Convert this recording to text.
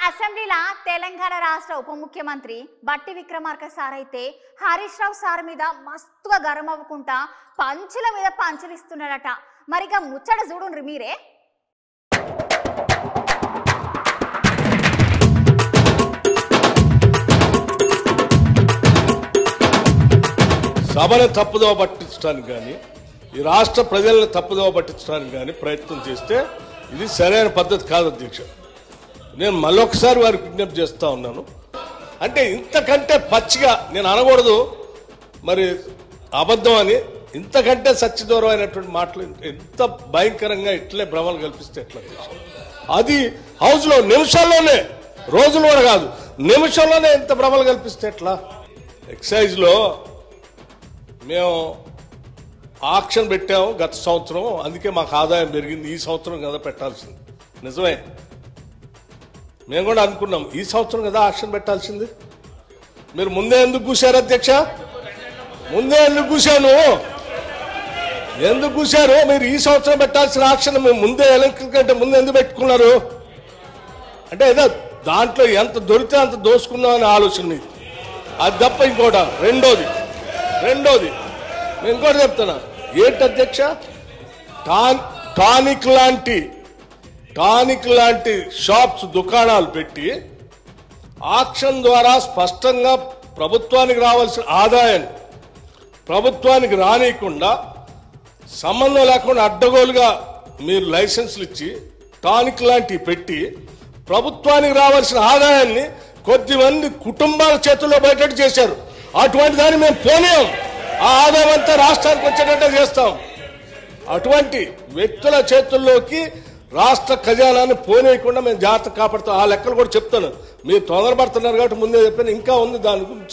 అసెంబ్లీలో తెలంగాణ రాష్ట్ర ఉప ముఖ్యమంత్రి బట్టి విక్రమార్క సార్ అయితే హరీష్ రావు సార్ మీద మస్తుగా గరం అవ్వకుండా పంచుల మీద పంచలిస్తున్నాడట. మరిగా ముచ్చట చూడుండ్రి మీరే. సభను తప్పుదోవ పట్టించడానికి కానీ ఈ రాష్ట్ర ప్రజలను తప్పుదోవ పట్టించడానికి కానీ ప్రయత్నం చేస్తే ఇది సరైన పద్ధతి కాదు అధ్యక్ష. నేను మళ్ళొకసారి వారికి విజ్ఞప్తి చేస్తా ఉన్నాను. అంటే ఇంతకంటే పచ్చిగా నేను అనకూడదు, మరి అబద్ధం అని, ఇంతకంటే సత్యదూరమైనటువంటి మాటలు ఎంత భయంకరంగా ఇట్లే భ్రమలు కల్పిస్తే ఎట్లా అధ్యక్ష? అది హౌస్లో నిమిషాల్లోనే, రోజులు కూడా కాదు, నిమిషంలోనే ఎంత భ్రమలు కల్పిస్తే ఎట్లా? ఎక్సైజ్లో మేము ఆక్షన్ పెట్టాము గత సంవత్సరం, అందుకే మాకు ఆదాయం పెరిగింది. ఈ సంవత్సరం కదా పెట్టాల్సింది, నిజమే. మేము కూడా అనుకున్నాం ఈ సంవత్సరం కదా ఆక్షన్ పెట్టాల్సింది. మీరు ముందే ఎందుకు కూశారు అధ్యక్ష? ముందే ఎందుకు కూశాను? ఎందుకు కూశారు? మీరు ఈ సంవత్సరం పెట్టాల్సిన ఆక్షన్ మేము ముందే ఎలక్ట్రిక్ కంటే ముందు ఎందుకు పెట్టుకున్నారు? అంటే ఏదో దాంట్లో ఎంత దొరికితే అంత దోసుకుందామని ఆలోచన మీకు, అది తప్ప ఇంకోట. రెండోది నేను ఇంకోటి చెప్తున్నా. ఏంటి అధ్యక్ష? టానిక్ లాంటి షాప్స్, దుకాణాలు పెట్టి ఆక్షన్ ద్వారా స్పష్టంగా ప్రభుత్వానికి రావాల్సిన ఆదాయాన్ని ప్రభుత్వానికి రానియకుండా, సంబంధం లేకుండా అడ్డగోలుగా మీరు లైసెన్సులు ఇచ్చి టానిక్ లాంటివి పెట్టి ప్రభుత్వానికి రావాల్సిన ఆదాయాన్ని కొద్దిమంది కుటుంబాల చేతుల్లో బయటట్టు చేశారు. అటువంటి దాన్ని మేము పోనీయం. ఆ ఆదాయం అంతా రాష్ట్రానికి వచ్చేటట్టే చేస్తాం. అటువంటి వ్యక్తుల చేతుల్లోకి రాష్ట్ర ఖజానాన్ని పోనీయకుండా మేము జాగ్రత్త కాపాడుతాం. ఆ లెక్కలు కూడా చెప్తాను. మీరు తొందరపడుతున్నారు కాబట్టి ముందే చెప్పాను, ఇంకా ఉంది దాని గురించి.